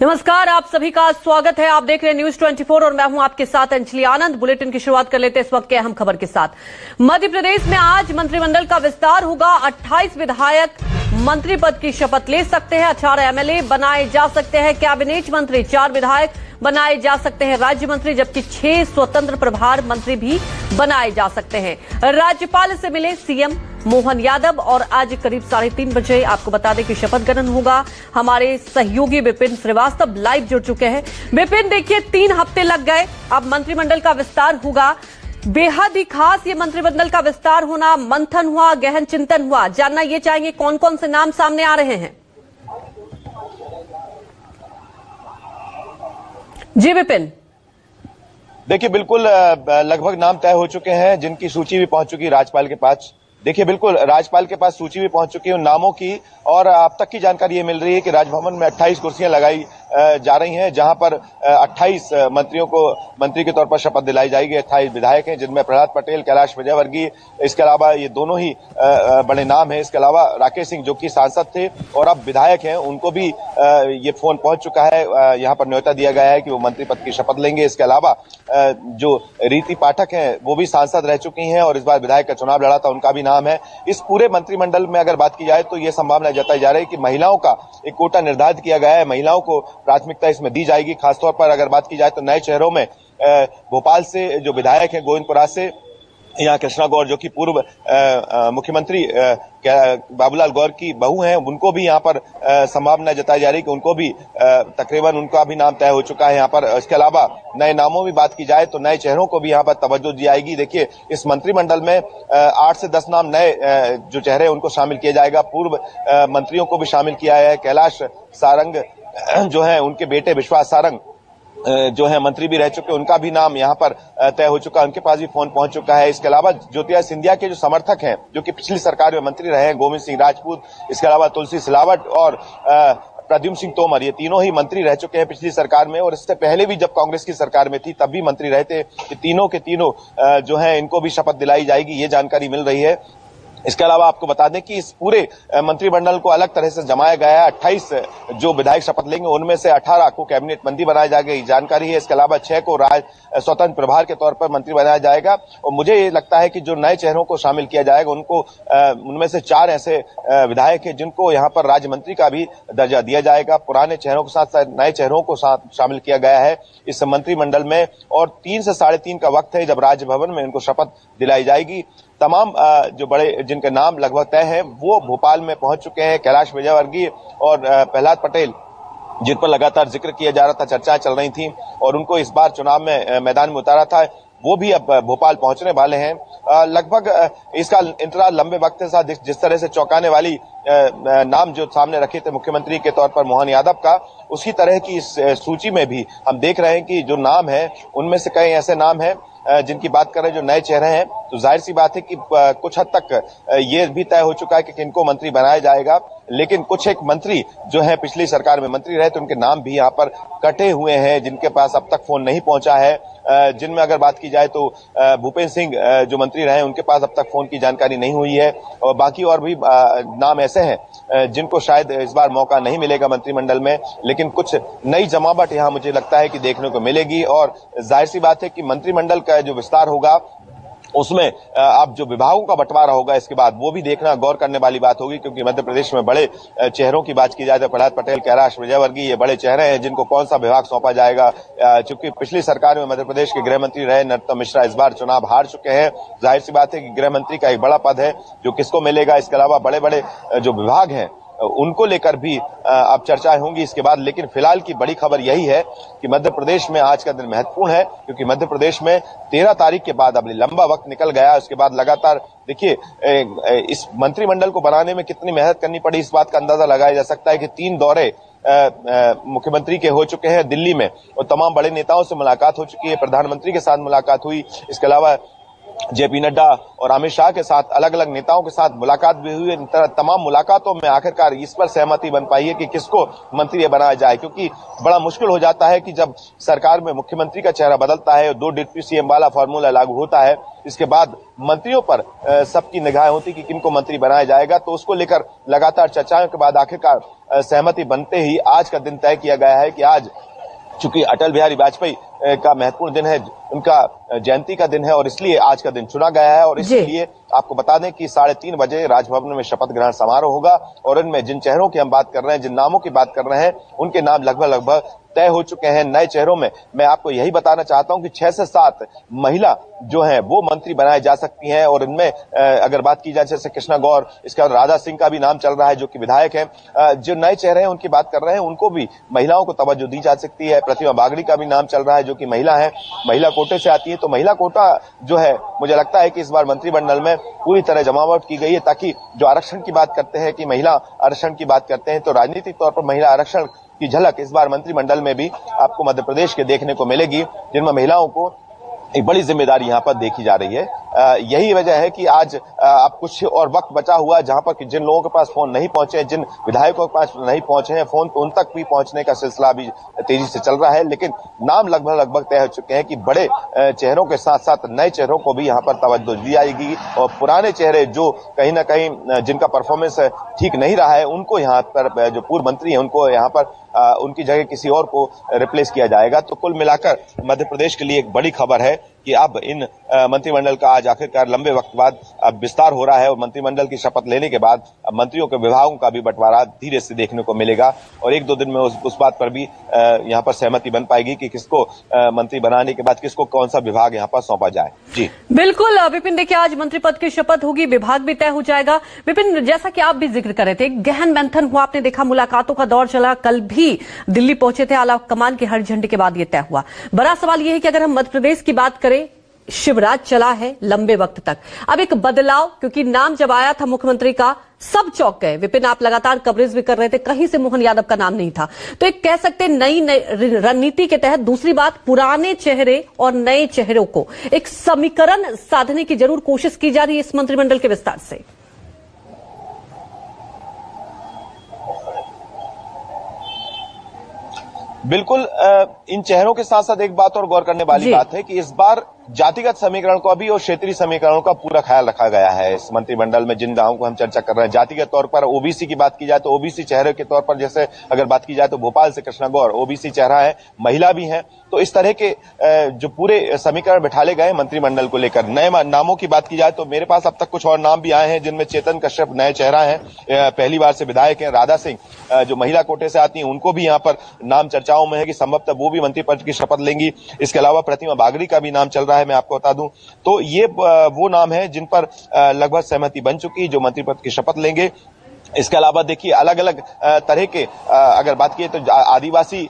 नमस्कार, आप सभी का स्वागत है। आप देख रहे हैं न्यूज 24 और मैं हूं आपके साथ अंजलि आनंद। बुलेटिन की शुरुआत कर लेते हैं इस वक्त के अहम खबर के साथ। मध्य प्रदेश में आज मंत्रिमंडल का विस्तार होगा। 28 विधायक मंत्री पद की शपथ ले सकते हैं। 18 एमएलए बनाए जा सकते हैं कैबिनेट मंत्री, 4 विधायक बनाए जा सकते हैं राज्य मंत्री, जबकि 6 स्वतंत्र प्रभार मंत्री भी बनाए जा सकते हैं। राज्यपाल से मिले सीएम मोहन यादव और आज करीब 3:30 बजे आपको बता दें कि शपथ ग्रहण होगा। हमारे सहयोगी विपिन श्रीवास्तव लाइव जुड़ चुके हैं। विपिन, देखिए 3 हफ्ते लग गए, अब मंत्रिमंडल का विस्तार होगा। बेहद ही खास ये मंत्रिमंडल का विस्तार होना, मंथन हुआ, गहन चिंतन हुआ। जानना ये चाहेंगे कौन कौन से नाम सामने आ रहे हैं। जी विपिन। देखिए, बिल्कुल लगभग नाम तय हो चुके हैं, जिनकी सूची भी पहुंच चुकी है राज्यपाल के पास। देखिए, बिल्कुल राज्यपाल के पास सूची भी पहुंच चुकी है उन नामों की, और अब तक की जानकारी ये मिल रही है कि राजभवन में 28 कुर्सियां लगाई जा रही हैं, जहां पर 28 मंत्रियों को मंत्री के तौर पर शपथ दिलाई जाएगी। 28 विधायक हैं, जिनमें प्रहलाद पटेल, कैलाश विजयवर्गीय, इसके अलावा ये दोनों ही बड़े नाम हैं। इसके अलावा राकेश सिंह, जो कि सांसद थे और अब विधायक हैं, उनको भी ये फोन पहुंच चुका है। यहाँ पर न्योता दिया गया है कि वो मंत्री पद की शपथ लेंगे। इसके अलावा जो रीति पाठक हैं, वो भी सांसद रह चुकी हैं और इस बार विधायक का चुनाव लड़ा था, उनका भी नाम है। इस पूरे मंत्रिमंडल में अगर बात की जाए तो ये संभावना जताई जा रही है कि महिलाओं का एक कोटा निर्धारित किया गया है, महिलाओं को प्राथमिकता इसमें दी जाएगी। खासतौर पर अगर बात की जाए तो नए चेहरों में भोपाल से जो विधायक हैं गोविंदपुरा से, यहाँ कृष्णा गौर, जो कि पूर्व मुख्यमंत्री बाबूलाल गौर की बहू हैं, उनको भी यहाँ पर संभावना जताई जा रही है कि उनको भी तकरीबन उनका भी नाम तय हो चुका है यहाँ पर। इसके अलावा नए नामों की बात की जाए तो नए चेहरों को भी यहाँ पर तवज्जो दी जाएगी। देखिए, इस मंत्रिमंडल में 8 से 10 नाम नए जो चेहरे उनको शामिल किया जाएगा। पूर्व मंत्रियों को भी शामिल किया है। कैलाश सारंग जो है, उनके बेटे विश्वास सारंग जो है मंत्री भी रह चुके, उनका भी नाम यहाँ पर तय हो चुका है, उनके पास भी फोन पहुंच चुका है। इसके अलावा ज्योतिरादित्य सिंधिया के जो समर्थक हैं, जो कि पिछली सरकार में मंत्री रहे हैं, गोविंद सिंह राजपूत, इसके अलावा तुलसी सिलावट और प्रद्युम्न सिंह तोमर, ये तीनों ही मंत्री रह चुके हैं पिछली सरकार में, और इससे पहले भी जब कांग्रेस की सरकार में थी तब भी मंत्री रहे थे। कि तीनों के तीनों जो है, इनको भी शपथ दिलाई जाएगी, ये जानकारी मिल रही है। इसके अलावा आपको बता दें कि इस पूरे मंत्रिमंडल को अलग तरह से जमाया गया है। 28 जो विधायक शपथ लेंगे, उनमें से 18 को कैबिनेट मंत्री बनाया जाएगा, ये जानकारी है। इसके अलावा 6 को स्वतंत्र प्रभार के तौर पर मंत्री बनाया जाएगा। और मुझे ये लगता है कि जो नए चेहरों को शामिल किया जाएगा, उनको उनमें से 4 ऐसे विधायक हैं जिनको यहाँ पर राज्य मंत्री का भी दर्जा दिया जाएगा। पुराने चेहरों के साथ साथ नए चेहरों को शामिल किया गया है इस मंत्रिमंडल में, और 3 से 3.5 का वक्त है जब राजभवन में इनको शपथ दिलाई जाएगी। तमाम जो बड़े जिनके नाम लगभग तय हैं, वो भोपाल में पहुंच चुके हैं। कैलाश विजयवर्गीय और प्रहलाद पटेल, जिन पर लगातार जिक्र किया जा रहा था, चर्चाएं चल रही थी और उनको इस बार चुनाव में मैदान में उतारा था, वो भी अब भोपाल पहुंचने वाले हैं। लगभग इसका इंतजार लंबे वक्त के साथ जिस तरह से चौंकाने वाली नाम जो सामने रखे थे मुख्यमंत्री के तौर पर मोहन यादव का, उसी तरह की इस सूची में भी हम देख रहे हैं कि जो नाम है, उनमें से कई ऐसे नाम हैं जिनकी बात करें जो नए चेहरे हैं, तो जाहिर सी बात है कि कुछ हद तक ये भी तय हो चुका है कि किनको मंत्री बनाया जाएगा। लेकिन कुछ एक मंत्री जो है पिछली सरकार में मंत्री रहे, तो उनके नाम भी यहाँ पर कटे हुए हैं, जिनके पास अब तक फोन नहीं पहुंचा है। जिनमें अगर बात की जाए तो भूपेंद्र सिंह जो मंत्री रहे, उनके पास अब तक फोन की जानकारी नहीं हुई है। और बाकी और भी नाम ऐसे हैं जिनको शायद इस बार मौका नहीं मिलेगा मंत्रिमंडल में, लेकिन कुछ नई जमावट यहाँ मुझे लगता है कि देखने को मिलेगी। और जाहिर सी बात है कि मंत्रिमंडल का जो विस्तार होगा, उसमें अब जो विभागों का बंटवारा होगा इसके बाद, वो भी देखना गौर करने वाली बात होगी। क्योंकि मध्य प्रदेश में बड़े चेहरों की बात की जाए तो प्रहलाद पटेल, कैलाश विजयवर्गीय, ये बड़े चेहरे हैं जिनको कौन सा विभाग सौंपा जाएगा। चूंकि पिछली सरकार में मध्य प्रदेश के गृह मंत्री रहे नरोत्तम मिश्रा इस बार चुनाव हार चुके हैं। जाहिर सी बात है कि गृह मंत्री का एक बड़ा पद है जो किसको मिलेगा। इसके अलावा बड़े बड़े जो विभाग हैं, उनको लेकर भी अब चर्चाएं होंगी इसके बाद। लेकिन फिलहाल की बड़ी खबर यही है कि मध्य प्रदेश में आज का दिन महत्वपूर्ण है, क्योंकि मध्य प्रदेश में 13 तारीख के बाद, अब लंबा वक्त निकल गया, उसके बाद लगातार देखिए इस मंत्रिमंडल को बनाने में कितनी मेहनत करनी पड़ी, इस बात का अंदाजा लगाया जा सकता है कि 3 दौरे मुख्यमंत्री के हो चुके हैं दिल्ली में, और तमाम बड़े नेताओं से मुलाकात हो चुकी है, प्रधानमंत्री के साथ मुलाकात हुई। इसके अलावा जेपी नड्डा और अमित शाह के साथ अलग अलग नेताओं के साथ मुलाकात भी हुई। इन तमाम मुलाकातों में आखिरकार इस पर सहमति बन पाई है कि किसको मंत्री बनाया जाए, क्योंकि बड़ा मुश्किल हो जाता है कि जब सरकार में मुख्यमंत्री का चेहरा बदलता है, 2 डिप्टी सीएम वाला फॉर्मूला लागू होता है, इसके बाद मंत्रियों पर सबकी निगाहें होती कि किनको मंत्री बनाया जाएगा। तो उसको लेकर लगातार चर्चाओं के बाद आखिरकार सहमति बनते ही आज का दिन तय किया गया है कि आज चूंकि अटल बिहारी वाजपेयी का महत्वपूर्ण दिन है, उनका जयंती का दिन है और इसलिए आज का दिन चुना गया है। और इसलिए आपको बता दें कि 3:30 बजे राजभवन में शपथ ग्रहण समारोह होगा और इनमें जिन चेहरों की हम बात कर रहे हैं, जिन नामों की बात कर रहे हैं, उनके नाम लगभग तय हो चुके हैं। नए चेहरों में मैं आपको यही बताना चाहता हूं कि 6 से 7 महिला जो हैं वो मंत्री बनाए जा सकती हैं और इनमें अगर बात की जाए जैसे कृष्णा गौर, इसके बाद राधा सिंह का भी नाम चल रहा है जो कि विधायक हैं। जो नए चेहरे हैं उनकी बात कर रहे हैं, उनको भी महिलाओं को तवज्जो दी जा सकती है। प्रतिमा बागड़ी का भी नाम चल रहा है जो कि महिला है, महिला कोटे से आती है। तो महिला कोटा जो है, मुझे लगता है कि इस बार मंत्रिमंडल में पूरी तरह जमावट की गई है, ताकि जो आरक्षण की बात करते हैं कि महिला आरक्षण की बात करते हैं, तो राजनीतिक तौर पर महिला आरक्षण की झलक इस बार मंत्रिमंडल में भी आपको मध्य प्रदेश के देखने को मिलेगी, जिनमें महिलाओं को एक बड़ी जिम्मेदारी यहां पर देखी जा रही है। यही वजह है कि आज अब कुछ और वक्त बचा हुआ है जहां पर जिन लोगों के पास फोन नहीं पहुंचे, जिन विधायकों के पास नहीं पहुंचे हैं फोन, तो उन तक भी पहुंचने का सिलसिला अभी तेजी से चल रहा है। लेकिन नाम लगभग तय हो चुके हैं कि बड़े चेहरों के साथ साथ नए चेहरों को भी यहां पर तवज्जो दी जाएगी और पुराने चेहरे जो कहीं ना कहीं जिनका परफॉर्मेंस ठीक नहीं रहा है, उनको यहाँ पर जो पूर्व मंत्री है उनको यहाँ पर उनकी जगह किसी और को रिप्लेस किया जाएगा। तो कुल मिलाकर मध्य प्रदेश के लिए एक बड़ी खबर है कि अब इन मंत्रिमंडल का आज आखिरकार लंबे वक्त बाद अब विस्तार हो रहा है और मंत्रिमंडल की शपथ लेने के बाद अब मंत्रियों के विभागों का भी बंटवारा धीरे से देखने को मिलेगा और 1-2 दिन में उस बात पर भी यहाँ पर सहमति बन पाएगी कि किसको मंत्री बनाने के बाद किसको कौन सा विभाग यहाँ पर सौंपा जाए। जी बिल्कुल विपिन, देखिए आज मंत्री पद की शपथ होगी, विभाग भी तय हो जाएगा। विपिन, जैसा कि आप भी जिक्र कर रहे थे, गहन मंथन हुआ, आपने देखा मुलाकातों का दौर चला, कल भी दिल्ली पहुंचे थे, आला कमान की हरी झंडी के बाद यह तय हुआ। बड़ा सवाल यह है कि अगर हम मध्य प्रदेश की बात करें, शिवराज चला है लंबे वक्त तक, अब एक बदलाव, क्योंकि नाम जब आया था मुख्यमंत्री का सब चौंक गए। विपिन, आप लगातार कवरेज भी कर रहे थे, कहीं से मोहन यादव का नाम नहीं था। तो एक कह सकते नई रणनीति के तहत, दूसरी बात पुराने चेहरे और नए चेहरों को एक समीकरण साधने की जरूर कोशिश की जा रही है इस मंत्रिमंडल के विस्तार से। बिल्कुल, इन चेहरों के साथ साथ एक बात और गौर करने वाली बात है कि इस बार जातिगत समीकरण को भी और क्षेत्रीय समीकरणों का पूरा ख्याल रखा गया है। इस मंत्रिमंडल में जिन नामों को हम चर्चा कर रहे हैं, जातिगत तौर पर ओबीसी की बात की जाए तो ओबीसी चेहरे के तौर पर जैसे अगर बात की जाए तो भोपाल से कृष्णा गौर ओबीसी चेहरा है, महिला भी है। तो इस तरह के जो पूरे समीकरण बिठाले गए मंत्रिमंडल को लेकर। नए नामों की बात की जाए तो मेरे पास अब तक कुछ और नाम भी आए हैं, जिनमें चेतन कश्यप नए चेहरा है, पहली बार से विधायक है। राधा सिंह जो महिला कोटे से आती हैं, उनको भी यहाँ पर नाम चर्चाओं में है कि संभवतः वो भी मंत्री पद की शपथ लेंगी। इसके अलावा प्रतिमा बागड़ी का भी नाम चल रहा है, मैं आपको बता दूं। तो ये वो नाम है जिन पर लगभग सहमति बन चुकी, जो मंत्री पद की शपथ लेंगे। इसके अलावा देखिए अलग अलग तरह के अगर बात की तो आदिवासी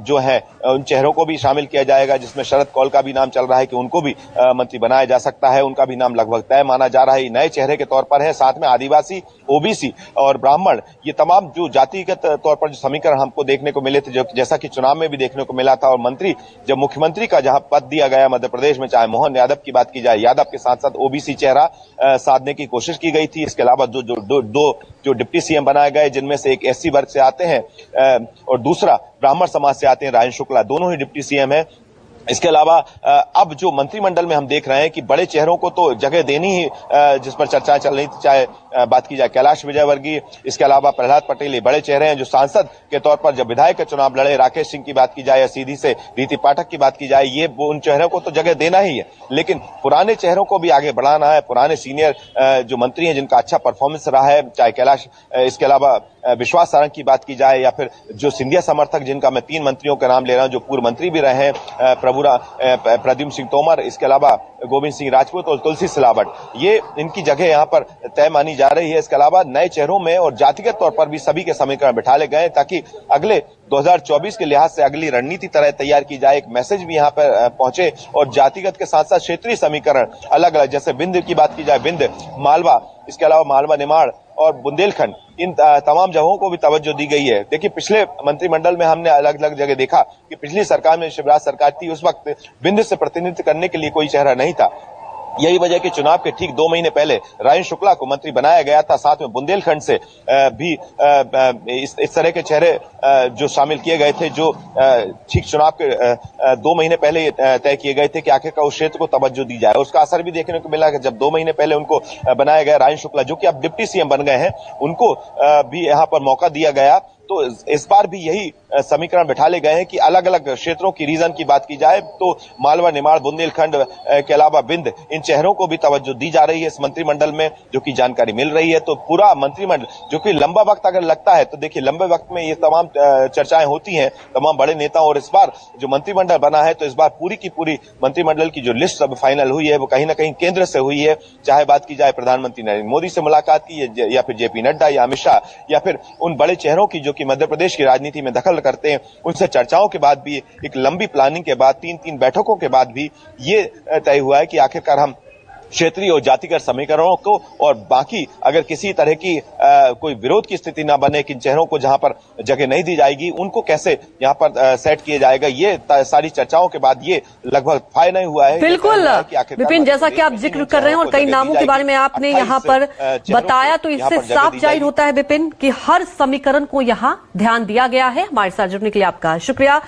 जो है उन चेहरों को भी शामिल किया जाएगा, जिसमें शरद कौल का भी नाम चल रहा है कि उनको भी मंत्री बनाया जा सकता है, उनका भी नाम लगभग तय माना जा रहा है। नए चेहरे के तौर पर है। साथ में आदिवासी, ओबीसी और ब्राह्मण, ये तमाम जो जातिगत तौर पर जो समीकरण हमको देखने को मिले थे, जो जैसा कि चुनाव में भी देखने को मिला था। और मंत्री जब मुख्यमंत्री का जहां पद दिया गया मध्य प्रदेश में, चाहे मोहन यादव की बात की जाए, यादव के साथ साथ ओबीसी चेहरा साधने की कोशिश की गई थी। इसके अलावा जो डिप्टी सीएम बनाए गए, जिनमें से एक एससी वर्ग से आते हैं और दूसरा ब्राह्मण समाज से आते हैं, राजन शुक्ला, दोनों ही डिप्टी सीएम हैं। इसके अलावा अब जो मंत्रिमंडल में हम देख रहे हैं कि बड़े चेहरों को तो जगह देनी ही, जिस पर चर्चा चल रही थी, चाहे बात की जाए कैलाश विजयवर्गीय, इसके अलावा प्रहलाद पटेल, ये बड़े चेहरे हैं जो सांसद के तौर पर जब विधायक का चुनाव लड़े। राकेश सिंह की बात की जाए या सीधी से रीति पाठक की बात की जाए, ये उन चेहरों को तो जगह देना ही है, लेकिन पुराने चेहरों को भी आगे बढ़ाना है। पुराने सीनियर जो मंत्री हैं जिनका अच्छा परफॉर्मेंस रहा है, चाहे कैलाश, इसके अलावा विश्वास सारंग की बात की जाए या फिर जो सिंधिया समर्थक, जिनका मैं 3 मंत्रियों के नाम ले रहा हूं जो पूर्व मंत्री भी रहे हैं, प्रद्युम्न सिंह तोमर, इसके अलावा गोविंद सिंह राजपूत और तुलसी सिलावट, ये इनकी जगह यहां पर तय मानी जा रही है। इसके अलावा नए चेहरों में और जातिगत तौर पर भी सभी के समीकरण बिठाले गए ताकि अगले 2024 के लिहाज से अगली रणनीति तरह तैयार की जाए, एक मैसेज भी यहां पर पहुंचे। और जातिगत के साथ साथ क्षेत्रीय समीकरण अलग अलग, जैसे विंध्य की बात की जाए, विंध्य, मालवा, इसके अलावा मालवा निमाड़ और बुंदेलखंड, इन तमाम जगहों को भी तवज्जो दी गई है। देखिए पिछले मंत्रिमंडल में हमने अलग अलग जगह देखा कि पिछली सरकार में शिवराज सरकार थी, उस वक्त विंध्य से प्रतिनिधित्व करने के लिए कोई चेहरा नहीं था। यही वजह कि चुनाव के ठीक 2 महीने पहले रायन शुक्ला को मंत्री बनाया गया था। साथ में बुंदेलखंड से भी इस तरह के चेहरे जो शामिल किए गए थे, जो ठीक चुनाव के 2 महीने पहले तय किए गए थे कि आखिरकार उस क्षेत्र को तवज्जो दी जाए। उसका असर भी देखने को मिला कि जब 2 महीने पहले उनको बनाया गया, रायन शुक्ला जो कि अब डिप्टी सीएम बन गए हैं, उनको भी यहाँ पर मौका दिया गया। तो इस बार भी यही समीकरण बिठा ले गए हैं कि अलग अलग क्षेत्रों की रीजन की बात की जाए तो मालवा, निमाड़, बुंदेलखंड के अलावा बिंद, इन चेहरों को भी तवज्जो दी जा रही है इस मंत्रिमंडल में, जो कि जानकारी मिल रही है। तो पूरा मंत्रिमंडल जो कि लंबा वक्त अगर लगता है तो देखिए लंबे वक्त में ये तमाम चर्चाएं होती हैं तमाम बड़े नेताओं, और इस बार जो मंत्रिमंडल बना है तो इस बार पूरी की पूरी मंत्रिमंडल की जो लिस्ट अब फाइनल हुई है वो कहीं ना कहीं केंद्र से हुई है। चाहे बात की जाए प्रधानमंत्री नरेंद्र मोदी से मुलाकात की, या फिर जेपी नड्डा या अमित शाह, या फिर उन बड़े चेहरों की जो कि मध्य प्रदेश की राजनीति में दखल करते हैं, उनसे चर्चाओं के बाद भी, एक लंबी प्लानिंग के बाद, 3-3 बैठकों के बाद भी ये तय हुआ है कि आखिरकार हम क्षेत्रीय और जातिगत समीकरणों को, और बाकी अगर किसी तरह की कोई विरोध की स्थिति ना बने, किन चेहरों को जहां पर जगह नहीं दी जाएगी उनको कैसे यहां पर सेट किया जाएगा, ये सारी चर्चाओं के बाद ये लगभग फाइनल नहीं हुआ है। बिल्कुल विपिन, जैसा कि आप जिक्र कर रहे हैं और कई नामों के बारे में आपने यहाँ पर बताया, तो इससे साफ जाहिर होता है विपिन कि हर समीकरण को यहाँ ध्यान दिया गया है। हमारे साथ जुड़ने के लिए आपका शुक्रिया।